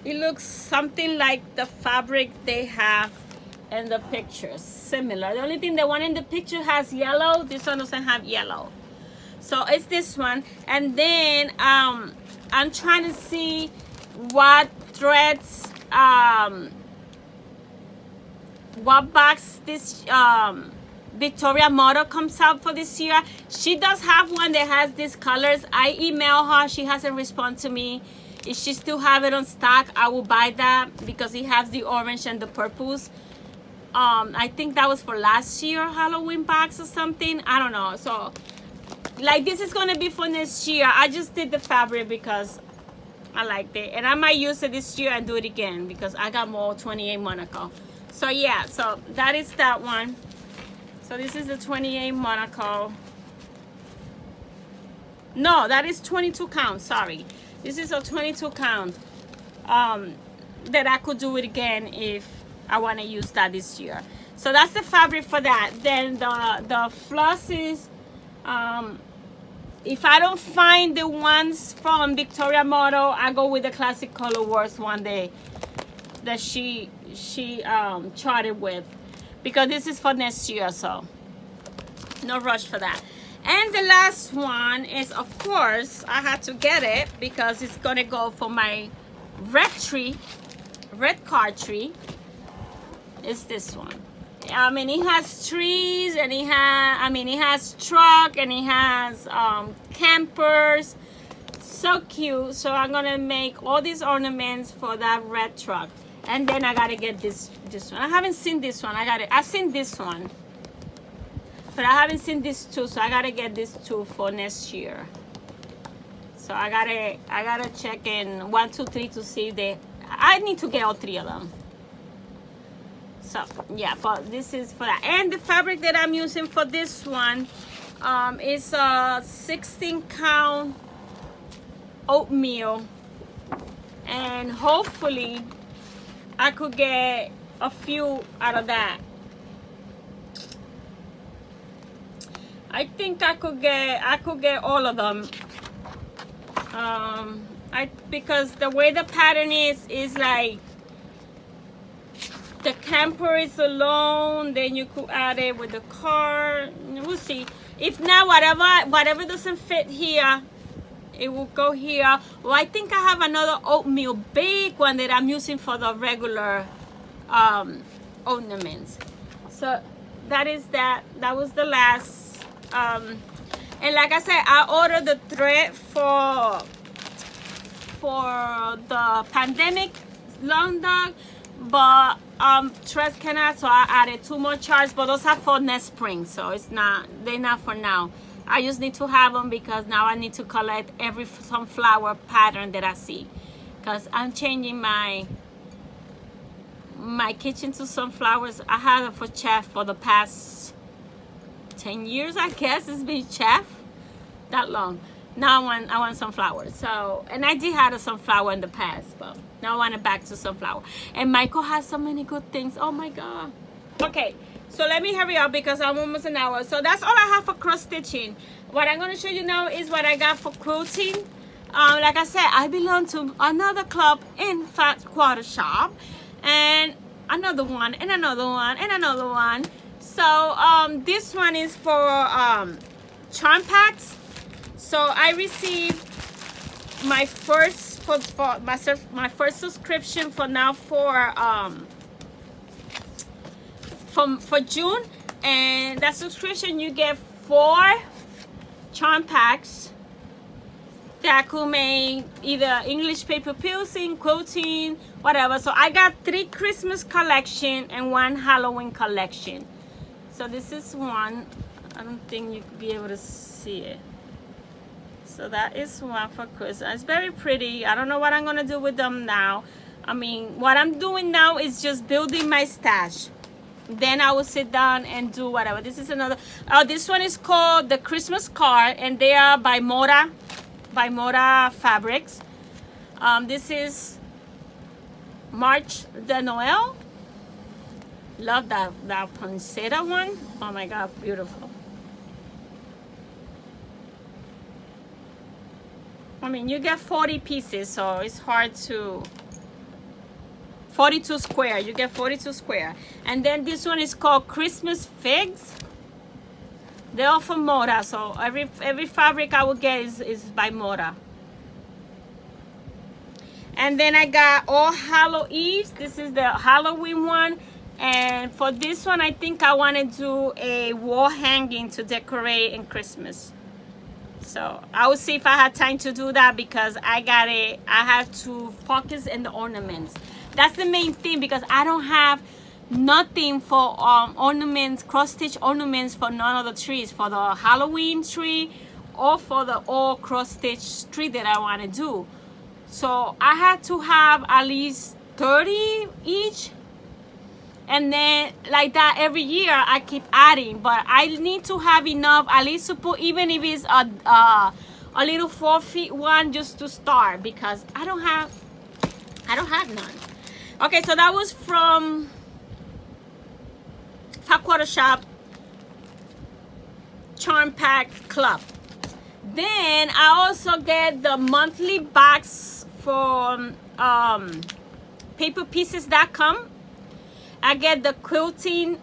It looks something like the fabric they have in the pictures, similar. The only thing, the one in the picture has yellow, this one doesn't have yellow. So it's this one. And then I'm trying to see what threads, what box this Victoria model comes out for this year. She does have one that has these colors. I emailed her, she hasn't responded to me. If she still have it on stock, I will buy that because it has the orange and the purples. I think that was for last year Halloween box or something. I don't know. So like this is gonna be for next year. I just did the fabric because I liked it, and I might use it this year and do it again because I got more 28 Monaco. So yeah, so that is that one. So this is the 28 Monaco. No, that is 22 count. Sorry, this is a 22 count. That I could do it again if I want to use that this year. So that's the fabric for that. Then the flosses, if I don't find the ones from Victoria Model, I go with the Classic Color Works one day that she charted with, because this is for next year, so no rush for that. And the last one is, of course, I had to get it because it's gonna go for my red card tree. It's this one. I mean, it has trees, and it has truck, and it has campers. So cute. So I'm gonna make all these ornaments for that red truck. And then I gotta get this one. I haven't seen this one. I've seen this one, but I haven't seen this two. So I gotta get this two for next year. So I gotta check in 1, 2, 3 to see if I need to get all 3 of them. So yeah, but this is for that. And the fabric that I'm using for this one is a 16 count oatmeal, and hopefully I could get a few out of that. I think I could get all of them. Because the way the pattern is like the camper is alone, then you could add it with the car. We'll see. If not, whatever doesn't fit here, it will go here. Well, I think I have another oatmeal big one that I'm using for the regular ornaments. So that is that. That was the last. And like I said, I ordered the thread for the pandemic long dog, but threads cannot, so I added 2 more charts, but those are for next spring, so they're not for now. I just need to have them because now I need to collect every sunflower pattern that I see, because I'm changing my kitchen to sunflowers. I had it for chef for the past 10 years, I guess. It's been chef that long. Now I want sunflowers. So, and I did have a sunflower in the past, but now I want it back to sunflower. And Michael has so many good things. Oh my God. Okay, so let me hurry up because I'm almost an hour. So that's all I have for cross stitching. What I'm going to show you now is what I got for quilting. Like I said, I belong to another club in Fat Quarter Shop, and another one, and another one, and another one. So this one is for charm packs. So I received my first my first subscription for June, and that subscription you get 4 charm packs that could make either English paper piercing, quilting, whatever. So I got 3 Christmas collection and 1 Halloween collection. So this is one. I don't think you could be able to see it. So that is one for Christmas. It's very pretty. I don't know what I'm gonna do with them now. I mean, what I'm doing now is just building my stash. Then I will sit down and do whatever. This is another. This one is called the Christmas card, and they are by Mora Fabrics. This is March de Noel. Love that poinsettia one. Oh my God, beautiful. I mean, you get 40 pieces, so it's hard to 42 square. You get 42 square. And then this one is called Christmas Figs. They're all from Mora, so every fabric I will get is by Mora. And then I got all Hallows Eve. This is the Halloween one. And for this one, I think I want to do a wall hanging to decorate in Christmas. So I will see if I had time to do that, because I have to focus in the ornaments. That's the main thing, because I don't have nothing for ornaments, cross stitch ornaments for none of the trees, for the Halloween tree or for the all cross stitch tree that I want to do. So I had to have at least 30 each, and then like that every year I keep adding. But I need to have enough at least to put, even if it's a little 4 feet one, just to start, because I don't have none. Okay, so that was from Quarter Shop Charm Pack Club. Then I also get the monthly box from paperpieces.com. I get the quilting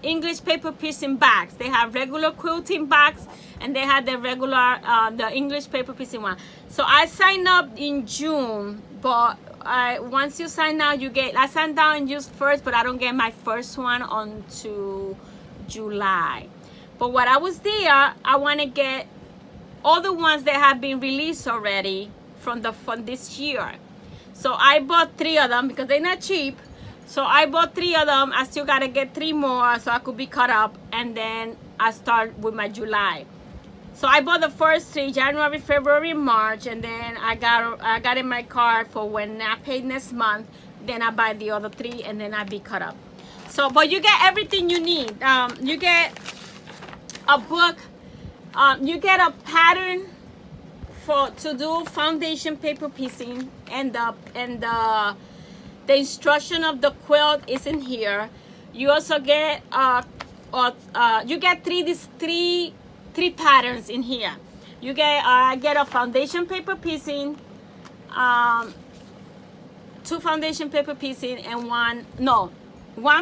English paper piecing bags. They have regular quilting bags, and they have the regular the English paper piecing one. So I signed up in June, but once you sign out, you get, I signed out and used first, but I don't get my first one until July. But what I was there, I want to get all the ones that have been released already from this year. So I bought 3 of them because they're not cheap. So I bought 3 of them. I still gotta get 3 more so I could be caught up, and then I start with my July. So I bought the first 3, January, February, March, and then I got in my card for when I pay next month. Then I buy the other 3, and then I be caught up. So, but you get everything you need. You get a book. You get a pattern to do foundation paper piecing, and the instruction of the quilt is in here. You also get you get three patterns in here. You get I get a foundation paper piecing, 2 foundation paper piecing, and one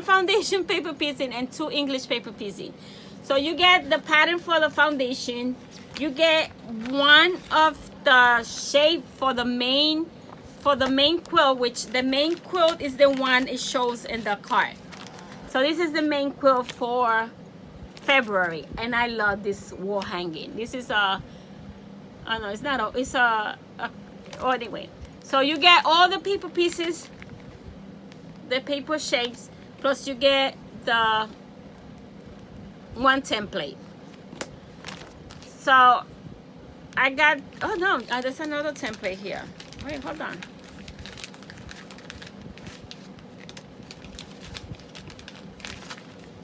foundation paper piecing and 2 English paper piecing. So you get the pattern for the foundation. You get one of the shape for the main quilt, which the main quilt is the one it shows in the card. So this is the main quilt for February, and I love this wall hanging. This is oh no, it's not it's oh, anyway. So you get all the paper pieces, the paper shapes, plus you get the one template. So I got, oh no, there's another template here. Wait, hold on.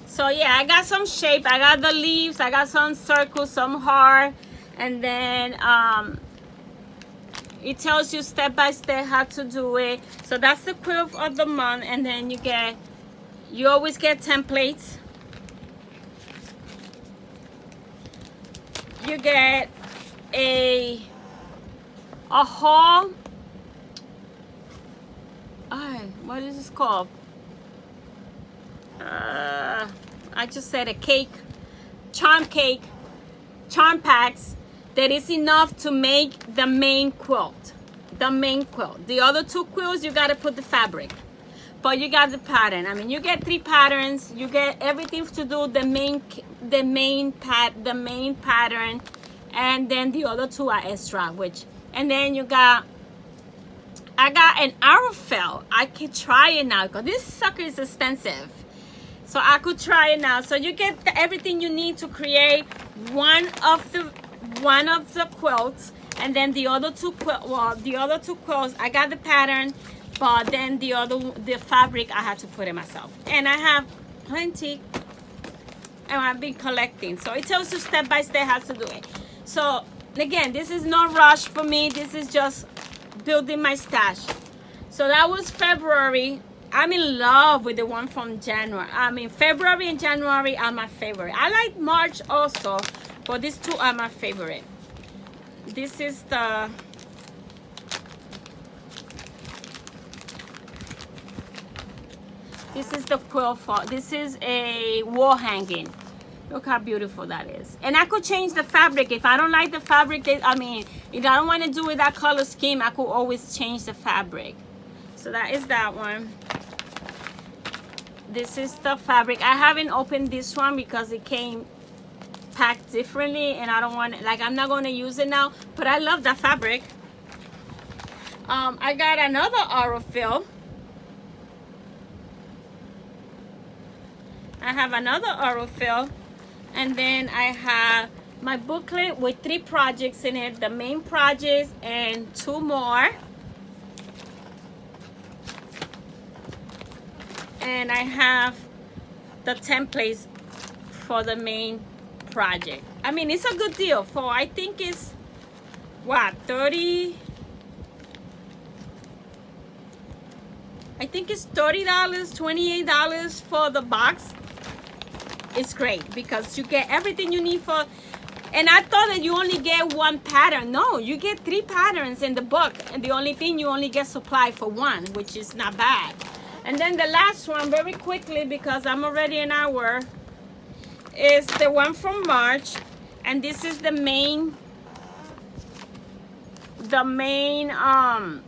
So yeah, I got some shape. I got the leaves. I got some circles, some heart, and then it tells you step by step how to do it. So that's the quilt of the month, and then you always get templates. You get a haul. What is this called? I just said a cake, charm packs that is enough to make the main quilt. The other 2 quilts, you got to put the fabric, but you got the pattern. I mean, you get 3 patterns. You get everything to do the main pattern, and then the other 2 are extra. And then I got an arrow felt. I can try it now because this sucker is expensive. So I could try it now. So you get everything you need to create one of the quilts, and then the other 2 quilts, I got the pattern, but then the fabric I have to put it myself. And I have plenty, and I've been collecting. So it tells you step by step how to do it. So again, this is no rush for me. This is just building my stash. So that was February. I'm in love with the one from January. I mean, February and January are my favorite. I like March also, but these 2 are my favorite. This is the This is the quilt for, this is a wall hanging. Look how beautiful that is. And I could change the fabric. If I don't like the fabric, I mean, if I don't want to do with that color scheme, I could always change the fabric. So that is that one. This is the fabric. I haven't opened this one because it came packed differently, and I don't want it, like, I'm not going to use it now, but I love that fabric. I got another Aurifil. I have another Aurifil, and then I have my booklet with 3 projects in it, the main projects and 2 more. And I have the templates for the main project. I mean, it's a good deal for, I think it's what, 30, I think it's $30, $28 for the box. It's great because you get everything you need for, and I thought that you only get 1 pattern. No, you get 3 patterns in the book, and the only thing, you only get supply for 1, which is not bad. And then the last one, very quickly, because I'm already an hour, is the one from March. And this is the main, how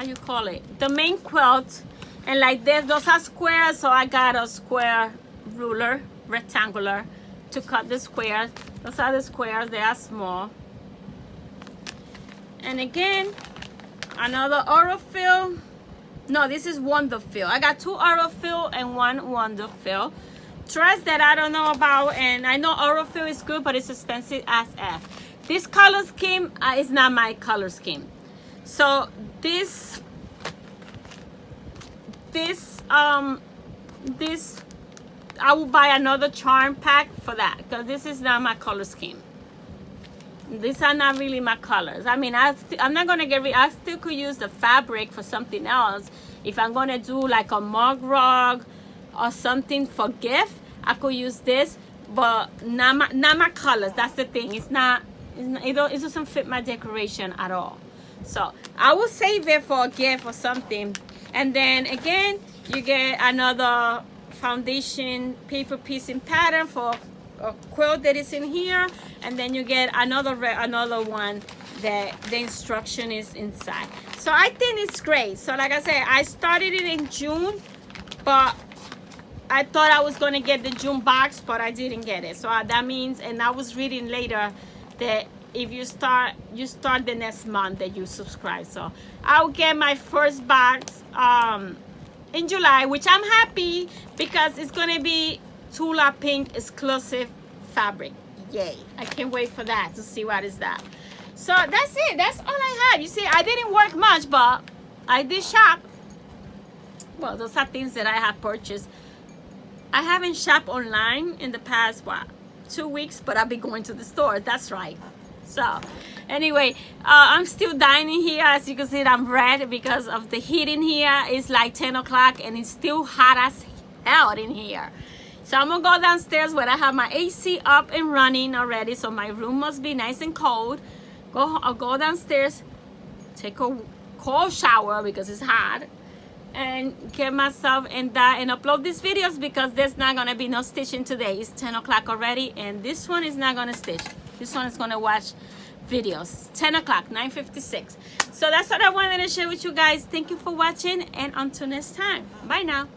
you call it? The main quilt. And like this, those are squares, so I got a square ruler, rectangular, to cut the squares. Those are the squares, they are small. And again, another Aurifil. No, this is Wonderfil. I got 2 Aurifil and 1 Wonderfil. Dress that I don't know about, and I know Aurifil is good, but it's expensive as F. This color scheme is not my color scheme. So this I will buy another charm pack for that, because this is not my color scheme. These are not really my colors. I mean, I'm not gonna get rid. I still could use the fabric for something else. If I'm gonna do like a mug rug or something for gift, I could use this, but not my colors. That's the thing. It doesn't fit my decoration at all. So I will save it for a gift or something. And then again, you get another foundation paper piecing pattern for a quilt that is in here, and then you get another one that the instruction is inside. So I think it's great. So like I said, I started it in June, but I thought I was going to get the June box, but I didn't get it. So that means, and I was reading later that if you start the next month that you subscribe. So I'll get my first box in July, which I'm happy because it's going to be Tula Pink exclusive fabric. Yay. I can't wait for that, to see what is that. So that's it. That's all I had. You see, I didn't work much, but I did shop. Well, those are things that I have purchased. I haven't shopped online in the past, what, 2 weeks, but I've been going to the store. That's right. So anyway, I'm still dining here. As you can see, I'm red because of the heat in here. It's like 10 o'clock and it's still hot as hell in here. So I'm gonna go downstairs where I have my AC up and running already, so my room must be nice and cold. I'll go downstairs, take a cold shower because it's hot, and get myself in that and upload these videos, because there's not gonna be no stitching today. It's 10 o'clock already, and this one is not gonna stitch. This one is gonna watch videos. 10 o'clock, 9:56. So that's what I wanted to share with you guys. Thank you for watching, and until next time, bye now.